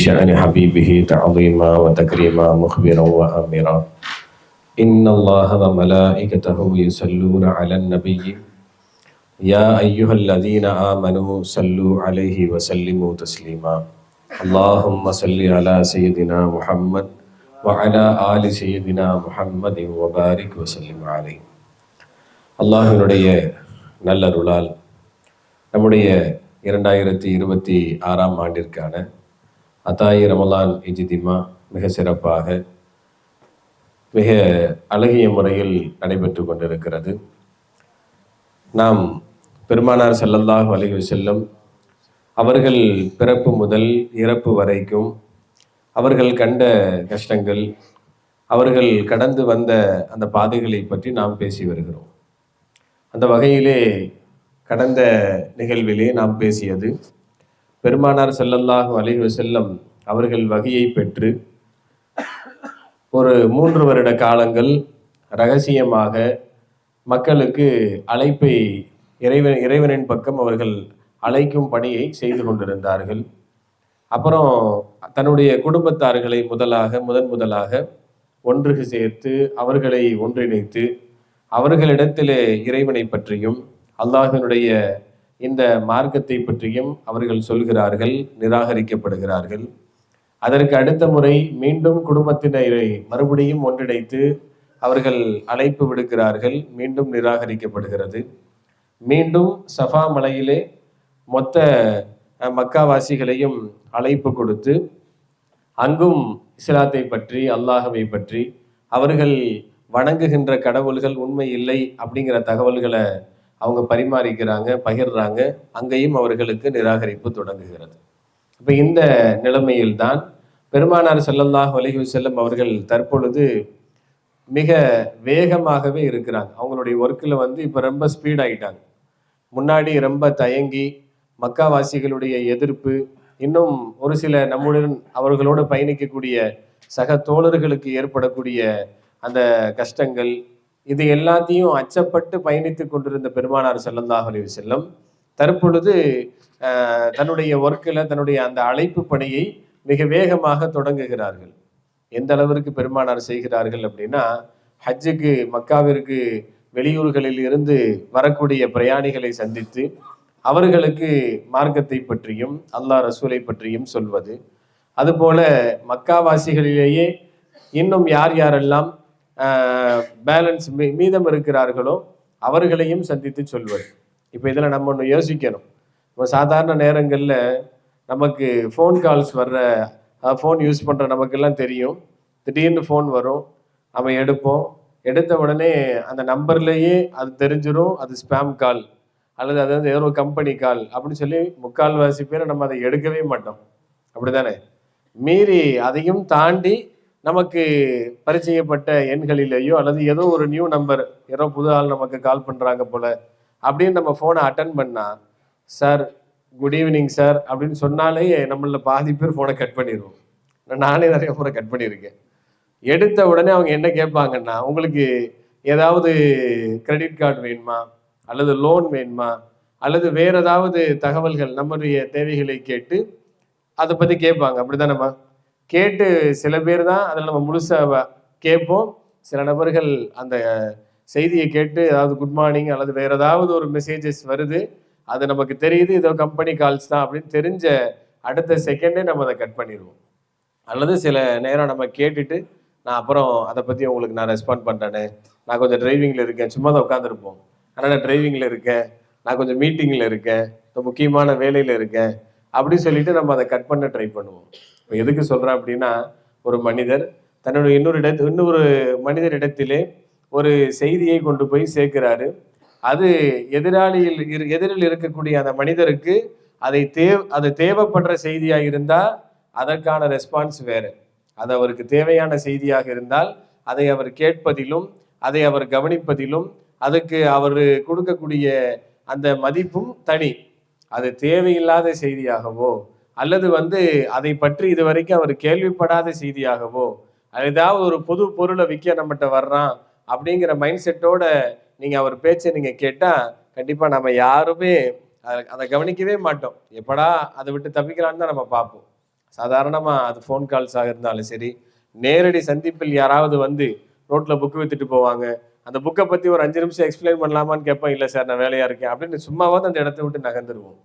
شأن حبيبه تعظيما وتكريما مخبرا وآمرا إن الله وملائكته يصلون على النبي يا أيها الذين آمنوا صلوا عليه وسلموا تسليما اللهم صل على سيدنا محمد وعلى آل سيدنا محمد وبارك وسلم عليه. அல்லாஹ்வினுடைய நல்லருளால் நம்முடைய 2026ஆம் ஆண்டிற்கான அத்தாயி ரமலான் இஜ்திமா மிக சிறப்பாக மிக அழகிய முறையில் நடைபெற்று கொண்டிருக்கிறது. நாம் பெருமானார் ஸல்லல்லாஹு அலைஹி வஸல்லம் அவர்கள் பிறப்பு முதல் இறப்பு வரைக்கும் அவர்கள் கண்ட கஷ்டங்கள், அவர்கள் கடந்து வந்த அந்த பாதைகளை பற்றி நாம் பேசி வருகிறோம். அந்த வகையிலே கடந்த நிகழ்விலே நாம் பேசியது பெருமானார் ஸல்லல்லாஹு அலைஹி வஸல்லம் அவர்கள் வகையை பெற்று ஒரு 3 வருட காலங்கள் ரகசியமாக மக்களுக்கு அழைப்பை இறைவனின் பக்கம் அவர்கள் அழைக்கும் பணியை செய்து கொண்டிருந்தார்கள். அப்புறம் தன்னுடைய குடும்பத்தார்களை முதலாக ஒன்று சேர்த்து அவர்களை ஒன்றிணைத்து அவர்களிடத்திலே இறைவனை பற்றியும் அல்லாஹ்வினுடைய இந்த மார்க்கத்தை பற்றியும் அவர்கள் சொல்கிறார்கள், நிராகரிக்கப்படுகிறார்கள். அதற்கு அடுத்த முறை மீண்டும் குடும்பத்தினரை மறுபடியும் ஒன்றிணைத்து அவர்கள் அழைப்பு விடுக்கிறார்கள், மீண்டும் நிராகரிக்கப்படுகிறது. மீண்டும் சஃபா மலையிலே மொத்த மக்காவாசிகளையும் அழைப்பு கொடுத்து அங்கும் இஸ்லாத்தை பற்றி அல்லாஹவை பற்றி அவர்கள் வணங்குகின்ற கடவுள்கள் உண்மை இல்லை அப்படிங்கிற தகவல்களை அவங்க பரிமாறிக்கிறாங்க, பகிர்றாங்க. அங்கேயும் அவர்களுக்கு நிராகரிப்பு தொடங்குகிறது. இப்போ இந்த நிலைமையில்தான் பெருமானார் ஸல்லல்லாஹு அலைஹி வஸல்லம் அவர்கள் தற்பொழுது மிக வேகமாகவே இருக்கிறாங்க. அவங்களுடைய ஒர்க்கில் இப்போ ரொம்ப ஸ்பீட் ஆகிட்டாங்க. முன்னாடி ரொம்ப தயங்கி மக்காவாசிகளுடைய எதிர்ப்பு, இன்னும் ஒரு சில நம்முடன் அவர்களோடு பயணிக்கக்கூடிய சக தோழர்களுக்கு ஏற்படக்கூடிய அந்த கஷ்டங்கள், இது எல்லாத்தையும் அச்சப்பட்டு பயணித்து கொண்டிருந்த பெருமானார் ஸல்லல்லாஹு அலைஹி வஸல்லம் தற்பொழுது தன்னுடைய ஒர்க்கில் தன்னுடைய அந்த அழைப்பு பணியை மிக வேகமாக தொடங்குகிறார்கள். எந்த அளவிற்கு பெருமானார் செய்கிறார்கள் அப்படின்னா, ஹஜ்ஜுக்கு மக்காவிற்கு வெளியூர்களில் இருந்து வரக்கூடிய பிரயாணிகளை சந்தித்து அவர்களுக்கு மார்க்கத்தை பற்றியும் அல்லாஹ் ரசூலை பற்றியும் சொல்வது, அதுபோல மக்காவாசிகளிலேயே இன்னும் யார் யாரெல்லாம் பேலன்ஸ் மீதம் இருக்கிறார்களோ அவர்களையும் சந்தித்து சொல்வது. இப்போ இதில் நம்ம ஒன்று யோசிக்கணும். இப்போ சாதாரண நேரங்களில் நமக்கு ஃபோன் கால்ஸ் வர்ற, ஃபோன் யூஸ் பண்ணுற நமக்கெல்லாம் தெரியும். திடீர்னு ஃபோன் வரும், நம்ம எடுப்போம். எடுத்த உடனே அந்த நம்பர்லேயே அது தெரிஞ்சிடும், அது ஸ்பேம் கால் அல்லது அது ஏதோ ஒரு கம்பெனி கால் அப்படின்னு சொல்லி முக்கால்வாசி பேரை நம்ம அதை எடுக்கவே மாட்டோம். அப்படி தானே? மீறி அதையும் தாண்டி நமக்கு பரிச்சயப்பட்ட எண்களிலேயோ அல்லது ஏதோ ஒரு நியூ நம்பர், ஏதோ புது ஆள் நமக்கு கால் பண்ணுறாங்க போல அப்படின்னு நம்ம ஃபோனை அட்டன் பண்ணால், சார் குட் ஈவினிங் சார் அப்படின்னு சொன்னாலே நம்மள பாதி பேர் ஃபோனை கட் பண்ணிடுவோம். நானே நிறைய முறை கட் பண்ணியிருக்கேன். எடுத்த உடனே அவங்க என்ன கேட்பாங்கன்னா, உங்களுக்கு ஏதாவது கிரெடிட் கார்டு வேணுமா அல்லது லோன் வேணுமா அல்லது வேற ஏதாவது தகவல்கள் நம்முடைய தேவைகளை கேட்டு அதை பற்றி கேட்பாங்க. அப்படிதானம்மா? கேட்டு சில பேர் தான் அதில் நம்ம முழுசாக கேட்போம். சில நபர்கள் அந்த செய்தியை கேட்டு அதாவது குட் மார்னிங் அல்லது வேற ஏதாவது ஒரு மெசேஜஸ் வருது, அது நமக்கு தெரியுது இதோ கம்பெனி கால்ஸ் தான் அப்படின்னு தெரிஞ்ச அடுத்த செகண்டே நம்ம அதை கட் பண்ணிடுவோம். அல்லது சில நேரம் நம்ம கேட்டுட்டு நான் அப்புறம் அதை பற்றி உங்களுக்கு நான் ரெஸ்பாண்ட் பண்ணுறேன்னு, நான் கொஞ்சம் டிரைவிங்கில் இருக்கேன், சும்மா தான் உட்காந்துருப்போம், ஆனால் நான் டிரைவிங்கில் இருக்கேன், நான் கொஞ்சம் மீட்டிங்கில் இருக்கேன், இப்போ முக்கியமான வேலையில் இருக்கேன் அப்படின்னு சொல்லிட்டு நம்ம அதை கட் பண்ண ட்ரை பண்ணுவோம். இப்போ எதுக்கு சொல்கிறேன் அப்படின்னா, ஒரு மனிதர் தன்னுடைய இன்னொரு மனிதர் இடத்திலே ஒரு செய்தியை கொண்டு போய் சேர்க்கிறாரு. அது எதிரில் இருக்கக்கூடிய அந்த மனிதருக்கு அது தேவைப்படுற செய்தியாக இருந்தால் அதற்கான ரெஸ்பான்ஸ் வேறு. அது அவருக்கு தேவையான செய்தியாக இருந்தால் அதை அவர் கேட்பதிலும் அதை அவர் கவனிப்பதிலும் அதுக்கு அவர் கொடுக்கக்கூடிய அந்த மதிப்பும் தனி. அது தேவையில்லாத செய்தியாகவோ அல்லது அதை பற்றி இதுவரைக்கும் அவர் கேள்விப்படாத செய்தியாகவோ, ஏதாவது ஒரு பொது பொருளை விற்க நம்மகிட்ட வர்றான் அப்படிங்கிற மைண்ட் செட்டோட நீங்க அவர் பேச்சை நீங்க கேட்டா கண்டிப்பா நம்ம யாருமே அதை கவனிக்கவே மாட்டோம். எப்படா அதை விட்டு தப்பிக்கலான்னு தான் நம்ம பார்ப்போம். சாதாரணமாக அது ஃபோன் கால்ஸாக இருந்தாலும் சரி, நேரடி சந்திப்பில் யாராவது வந்து ரோட்டில் புக்கு வித்துட்டு போவாங்க, அந்த புக்கை பற்றி ஒரு 5 நிமிஷம் எக்ஸ்பிளைன் பண்ணலாமான்னு கேட்பேன். இல்லை சார் நான் வேலையாக இருக்கேன் அப்படின்னு சும்மாவது அந்த இடத்த விட்டு நகர்ந்துருவோம்.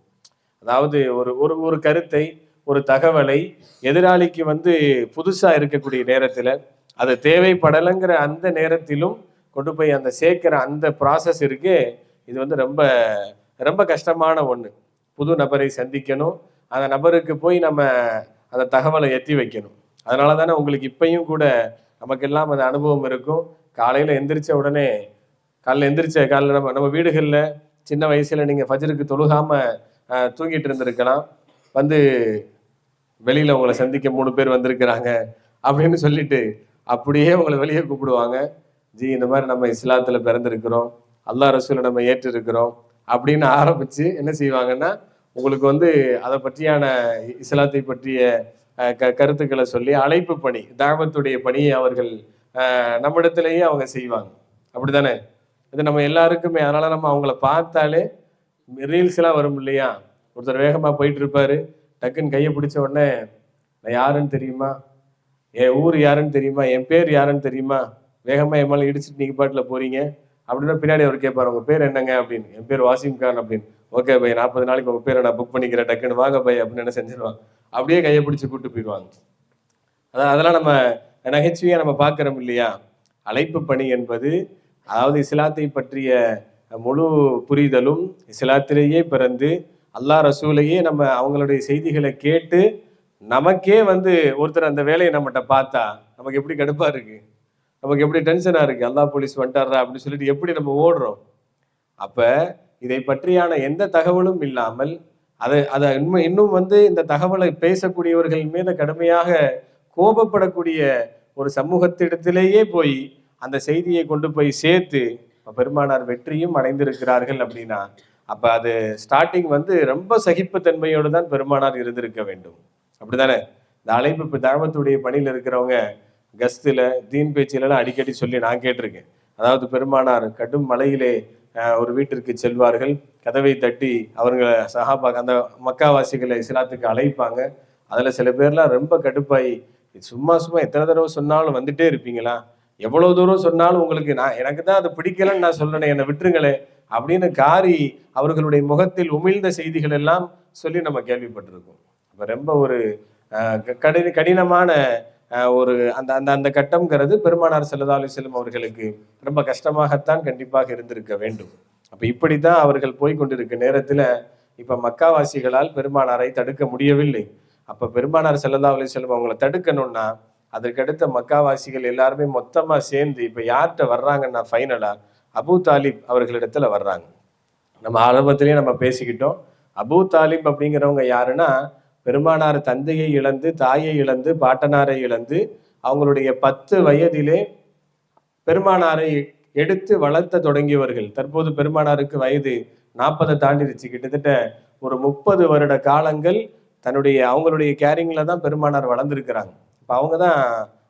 அதாவது ஒரு ஒரு ஒரு கருத்தை, ஒரு தகவலை எதிராளிக்கு வந்து புதுசாக இருக்கக்கூடிய நேரத்தில் அது தேவைப்படலைங்கிற அந்த நேரத்திலும் கொண்டு போய் அந்த சேர்க்கிற அந்த ப்ராசஸ் இருக்கு. இது வந்து ரொம்ப ரொம்ப கஷ்டமான ஒன்று. புது நபரை சந்திக்கணும், அந்த நபருக்கு போய் நம்ம அந்த தகவலை எத்தி வைக்கணும். அதனால தானே உங்களுக்கு இப்பயும் கூட நமக்கெல்லாம் அந்த அனுபவம் இருக்கும். காலையில் எந்திரிச்ச உடனே காலைல நம்ம வீடுகளில் சின்ன வயசில் நீங்கள் ஃபஜ்ருக்கு தொழுகாமல் தூங்கிட்டு இருந்திருக்கலாம். வந்து வெளியில் உங்களை சந்திக்க 3 பேர் வந்திருக்கிறாங்க அப்படின்னு சொல்லிட்டு அப்படியே உங்களை வெளியே கூப்பிடுவாங்க. ஜி இந்த மாதிரி நம்ம இஸ்லாத்தில் பிறந்திருக்கிறோம், அல்லாஹ் ரசூலை நம்ம ஏற்றிருக்கிறோம் அப்படின்னு ஆரம்பித்து என்ன செய்வாங்கன்னா, உங்களுக்கு வந்து அதை பற்றியான இஸ்லாத்தை பற்றிய கருத்துக்களை சொல்லி அழைப்பு பணி, தாவத்துடைய பணியை அவர்கள் நம்மிடத்திலேயே அவங்க செய்வாங்க. அப்படித்தானே? இது நம்ம எல்லாருக்குமே. அதனால நம்ம அவங்கள பார்த்தாலே ரீல்ஸ் எல்லாம் வரும் இல்லையா? ஒருத்தர் வேகமா போயிட்டு இருப்பாரு, டக்குன்னு கையை பிடிச்ச உடனே நான் யாருன்னு தெரியுமா, என் ஊர் யாருன்னு தெரியுமா, என் பேர் யாருன்னு தெரியுமா, வேகமா என் மேலே இடிச்சுட்டு நீங்க பாட்டில் போறீங்க அப்படின்னா பின்னாடி அவர் கேட்பாரு உங்க பேர் என்னங்க அப்படின்னு. என் பேர் வாசிம் கான் அப்படின்னு. ஓகே பை, 40 நாளைக்கு உங்க பேரை நான் புக் பண்ணிக்கிறேன், டக்குன்னு வாங்க பை அப்படின்னு என்ன செஞ்சிருவாங்க, அப்படியே கையை பிடிச்சி கூப்பிட்டு போயிடுவாங்க. அதெல்லாம் நம்ம நகைச்சுவையா நம்ம பார்க்கிறோம் இல்லையா? அழைப்பு பணி என்பது, அதாவது இஸ்லாத்தை பற்றிய முழு புரிதலும், இஸ்லாத்திலேயே பிறந்து அல்லாஹ் ரசூலையே நம்ம அவங்களுடைய செய்திகளை கேட்டு நமக்கே வந்து ஒருத்தர் அந்த வேலையை நம்மகிட்ட பார்த்தா நமக்கு எப்படி கடுப்பா இருக்கு, நமக்கு எப்படி டென்ஷனா இருக்கு. அல்லாஹ் போலீஸ் வந்துட்டாரா அப்படின்னு சொல்லிட்டு எப்படி நம்ம ஓடுறோம். அப்ப இதை பற்றியான எந்த தகவலும் இல்லாமல் அதை இன்னும் வந்து இந்த தகவலை பேசக்கூடியவர்கள் மீது கடுமையாக கோபப்படக்கூடிய ஒரு சமூகத்திடத்திலேயே போய் அந்த செய்தியை கொண்டு போய் சேர்த்து பெருமானார் வெற்றியும் அடைந்திருக்கிறார்கள் அப்படின்னா, அப்ப அது ஸ்டார்டிங் வந்து ரொம்ப சகிப்புத்தன்மையோடு தான் பெருமானார் இருந்திருக்க வேண்டும். அப்படித்தானே? இந்த அழைப்பு தாவத்துடைய பணியில் இருக்கிறவங்க கஸ்துல தீன் பேச்சிலெல்லாம் அடிக்கடி சொல்லி நான் கேட்டிருக்கேன். அதாவது பெருமானார் கடும் மலையிலே ஒரு வீட்டிற்கு செல்வார்கள், கதவை தட்டி அவங்க சஹாபா அந்த மக்காவாசிகளை இஸ்லாத்துக்கு அழைப்பாங்க. அதுல சில பேர்லாம் ரொம்ப கடுப்பாயி, சும்மா எத்தனை தடவை சொன்னாலும் வந்துட்டே இருப்பீங்களா, எவ்வளவு தூரம் சொன்னாலும் உங்களுக்கு எனக்கு தான் அது பிடிக்கலன்னு நான் சொல்றேன், என்னை விட்டுருங்களே அப்படின்னு காரி அவர்களுடைய முகத்தில் உமிழ்ந்த செய்திகள் எல்லாம் சொல்லி நம்ம கேள்விப்பட்டிருக்கோம். அப்ப ரொம்ப ஒரு கடினமான ஒரு அந்த அந்த அந்த கட்டம்ங்கிறது பெருமானார் ஸல்லல்லாஹு அலைஹி வஸல்லம் அவர்களுக்கு ரொம்ப கஷ்டமாகத்தான் கண்டிப்பாக இருந்திருக்க வேண்டும். அப்ப இப்படித்தான் அவர்கள் போய்கொண்டிருக்க நேரத்துல இப்ப மக்காவாசிகளால் பெருமானாரை தடுக்க முடியவில்லை. அப்ப பெருமானார் ஸல்லல்லாஹு அலைஹி வஸல்லம் அவங்களை தடுக்கணும்னா அதற்கடுத்த மக்காவாசிகள் எல்லாருமே மொத்தமா சேர்ந்து இப்ப யார்கிட்ட வர்றாங்கன்னா ஃபைனலா அபூ தாலிப் அவர்களிடத்துல வர்றாங்க. நம்ம ஆரம்பத்திலேயே நம்ம பேசிக்கிட்டோம். அபூ தாலிப் அப்படிங்கிறவங்க யாருன்னா, பெருமானார் தந்தையை இழந்து, தாயை இழந்து, பாட்டனாரை இழந்து, அவங்களுடைய 10 வயதிலே பெருமானாரை எடுத்து வளர்த்த தொடங்கியவர்கள். தற்போது பெருமானாருக்கு வயது 40 தாண்டிருச்சு. கிட்டத்தட்ட ஒரு 30 வருட காலங்கள் அவங்களுடைய கேரிங்ல தான் பெருமானார் வளர்ந்துருக்கிறாங்க. இப்ப அவங்க தான்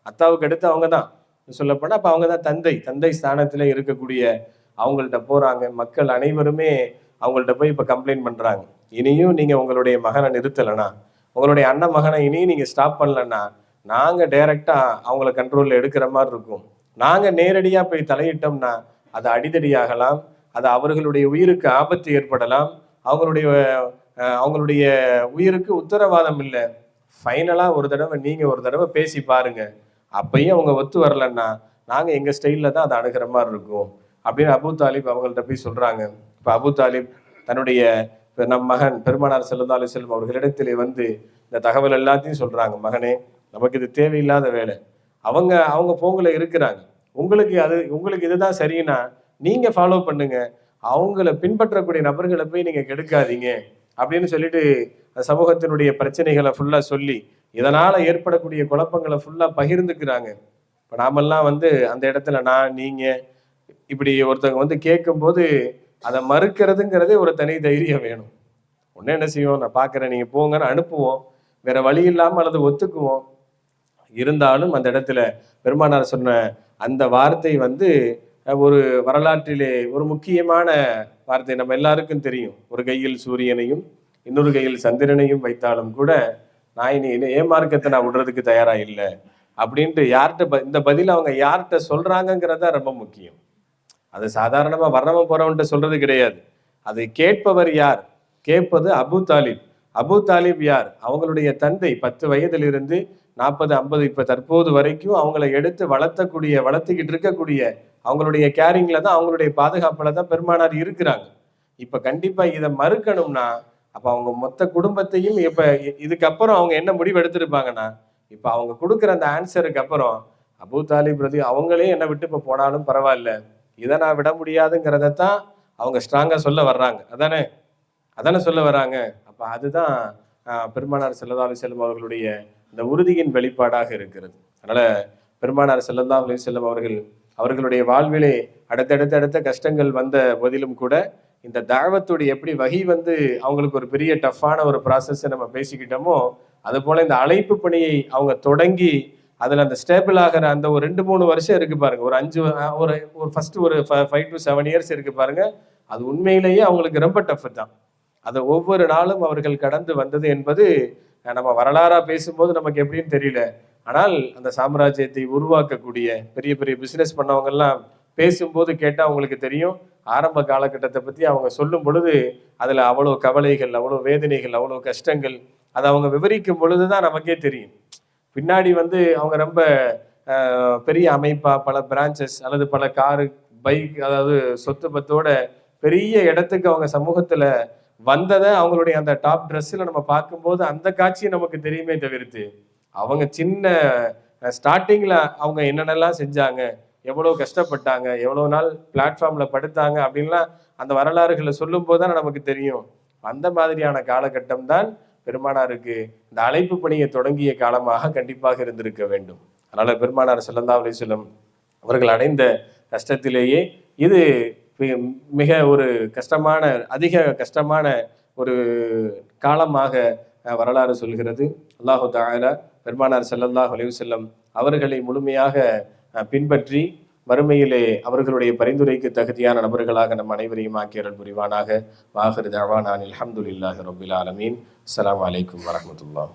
அத்தாவுக்கு அடுத்து அவங்க தான் சொல்லப்போனா, அப்ப அவங்க தான் தந்தை ஸ்தானத்துல இருக்கக்கூடிய அவங்கள்ட்ட போறாங்க. மக்கள் அனைவருமே அவங்கள்ட்ட போய் இப்ப கம்ப்ளைண்ட் பண்றாங்க. இனியும் நீங்க உங்களுடைய மகனை நிறுத்தலைன்னா, உங்களுடைய அண்ணன் மகனை இனியும் நீங்க ஸ்டாப் பண்ணலன்னா, நாங்க டைரக்டா அவங்கள கண்ட்ரோல்ல எடுக்கிற மாதிரி இருக்கும். நாங்க நேரடியா போய் தலையிட்டோம்னா அது அடிதடியாகலாம், அது அவர்களுடைய உயிருக்கு ஆபத்து ஏற்படலாம், அவங்களுடைய உயிருக்கு உத்தரவாதம் இல்லை. ஃபைனலா நீங்க ஒரு தடவை பேசி பாருங்க, அப்பயும் அவங்க ஒத்து வரலன்னா நாங்க எங்க ஸ்டைல்ல தான் அதை அணுகிற மாதிரி இருக்கும் அப்படின்னு அபூ தாலிப் அவங்கள்ட்ட போய் சொல்றாங்க. இப்ப அபூ தாலிப் தன்னுடைய நம் மகன் பெருமானார் ஸல்லல்லாஹு அலைஹி வஸல்லம் அவர்களிடத்திலே வந்து இந்த தகவல் எல்லாத்தையும் சொல்றாங்க. மகனே, நமக்கு இது தேவையில்லாத வேலை, அவங்க போங்கல இருக்கிறாங்க, உங்களுக்கு இதுதான் சரின்னா நீங்க ஃபாலோ பண்ணுங்க, அவங்கள பின்பற்றக்கூடிய நபர்களை போய் நீங்க கெடுக்காதீங்க அப்படின்னு சொல்லிட்டு சமூகத்தினுடைய பிரச்சனைகளை ஃபுல்லா சொல்லி இதனால ஏற்படக்கூடிய குழப்பங்களை ஃபுல்லா பகிர்ந்துக்கிறாங்க. இப்ப நாமெல்லாம் வந்து அந்த இடத்துல நீங்க இப்படி ஒருத்தவங்க வந்து கேட்கும் போது அதை மறுக்கிறதுங்கிறதே ஒரு தனி தைரியம் வேணும். ஒண்ணு என்ன செய்வோம், நான் பாக்குறேன் நீங்க போங்கன்னு அனுப்புவோம், வேற வழி இல்லாம அல்லது ஒத்துக்குவோம். இருந்தாலும் அந்த இடத்துல பெருமானார் சொன்ன அந்த வார்த்தை வந்து ஒரு வரலாற்றிலே ஒரு முக்கியமான வார்த்தை. நம்ம எல்லாருக்கும் தெரியும், ஒரு கையில் சூரியனையும் இன்னொரு கையில் சந்திரனையும் வைத்தாலும் கூட நான் இனி ஏமார்க்கத்தை நான் விடுறதுக்கு தயாரா இல்லை அப்படின்ட்டு யார்கிட்ட இந்த பதில் அவங்க யார்கிட்ட சொல்றாங்கிறதா ரொம்ப முக்கியம். அது சாதாரணமா வர்றவன் போறவன்ட்டு சொல்றது கிடையாது. அதை கேட்பவர் யார்? கேட்பது அபு தாலிப். அபு தாலிப் யார்? அவங்களுடைய தந்தை 10 வயதிலிருந்து 40, 50 இப்ப தற்போது வரைக்கும் அவங்களை எடுத்து வளர்த்துக்கிட்டு இருக்கக்கூடிய அவங்களுடைய கேரிங்ல தான், அவங்களுடைய பாதுகாப்புல தான் பெருமானார் இருக்கிறாங்க. இப்ப கண்டிப்பா இதை மறுக்கணும்னா அப்ப அவங்க மொத்த குடும்பத்தையும் இப்ப இதுக்கப்புறம் அவங்க என்ன முடிவு எடுத்திருப்பாங்கன்னா, இப்ப அவங்க கொடுக்குற அந்த ஆன்சருக்கு அப்புறம் அபு தாலிப் ரதி அவங்களே என்னை விட்டு இப்ப போனாலும் பரவாயில்ல, இதை நான் விட முடியாதுங்கிறதான் அவங்க ஸ்ட்ராங்கா சொல்ல வர்றாங்க. அதானே சொல்ல வர்றாங்க. அப்ப அதுதான் பெருமானார் ஸல்லல்லாஹு அலைஹி வஸல்லம் அவர்களுடைய இந்த உறுதியின் வெளிப்பாடாக இருக்கிறது. அதனால பெருமானார் ஸல்லல்லாஹு அலைஹி வஸல்லம் அவர்களுடைய வாழ்விலே அடுத்த கஷ்டங்கள் வந்த போதிலும் கூட இந்த தாவத்துடைய எப்படி வகி அவங்களுக்கு ஒரு பெரிய டஃப்பான ஒரு ப்ராசஸ் நம்ம பேசிக்கிட்டோமோ, அது போல இந்த அழைப்பு பணியை அவங்க தொடங்கி அதுல அந்த ஸ்டேபிள் ஆகிற அந்த ஒரு 2-3 வருஷம் இருக்கு பாருங்க, ஒரு 5 ஒரு ஃபர்ஸ்ட் ஒரு 5 to 7 இயர்ஸ் இருக்கு பாருங்க, அது உண்மையிலேயே அவங்களுக்கு ரொம்ப டஃப் தான். அதை ஒவ்வொரு நாளும் அவர்கள் கடந்து வந்தது என்பது நம்ம வரலாறா பேசும்போது நமக்கு எப்படின்னு தெரியல. ஆனால் அந்த சாம்ராஜ்யத்தை உருவாக்கக்கூடிய பெரிய பெரிய பிசினஸ் பண்ணவங்க எல்லாம் பேசும்போது கேட்டா அவங்களுக்கு தெரியும். ஆரம்ப காலகட்டத்தை பத்தி அவங்க சொல்லும் பொழுது அதுல அவ்வளவு கவலைகள், அவ்வளவு வேதனைகள், அவ்வளவு கஷ்டங்கள், அதை அவங்க விவரிக்கும் பொழுதுதான் நமக்கே தெரியும். பின்னாடி அவங்க ரொம்ப பெரிய அமைப்பா பல பிரான்ச்சஸ் அல்லது பல காரு, பைக், அதாவது சொத்து பத்தோட பெரிய இடத்துக்கு அவங்க சமூகத்துல வந்ததை அவங்களுடைய அந்த டாப் ட்ரெஸ்ல நம்ம பார்க்கும்போது அந்த காட்சி நமக்கு தெரியுமே தவிர்த்து, அவங்க சின்ன ஸ்டார்டிங்ல அவங்க என்னென்னலாம் செஞ்சாங்க, எவ்வளவு கஷ்டப்பட்டாங்க, எவ்வளவு நாள் பிளாட்ஃபார்ம்ல படுத்தாங்க அப்படின்லாம் அந்த வரலாறுகளை சொல்லும் போதுதான் நமக்கு தெரியும். அந்த மாதிரியான காலகட்டம் தான் பெருமானாருக்கு இந்த அழைப்பு பணியை தொடங்கிய காலமாக கண்டிப்பாக இருந்திருக்க வேண்டும். அதனால பெருமானார் ஸல்லல்லாஹு அலைஹி வஸல்லம் அவர்கள் அடைந்த கஷ்டத்திலேயே இது மிக ஒரு அதிக கஷ்டமான ஒரு காலமாக வரலாறு சொல்கிறது. அல்லாஹு தஆலா பெருமானார் ஸல்லல்லாஹு அலைஹி வஸல்லம் அவர்களை முழுமையாக பின்பற்றி மறுமையிலே அவர்களுடைய பரிந்துரைக்கு தகுதியான நபர்களாக நம் அனைவரையும் ஆக்கி அருள் புரிவானாக. வாஹிரு தஅவானா அல்ஹம்துலில்லாஹி ரப்பில் ஆலமீன். அஸ்ஸலாமு அலைக்கும் வரஹ்மத்துல்லாஹ்.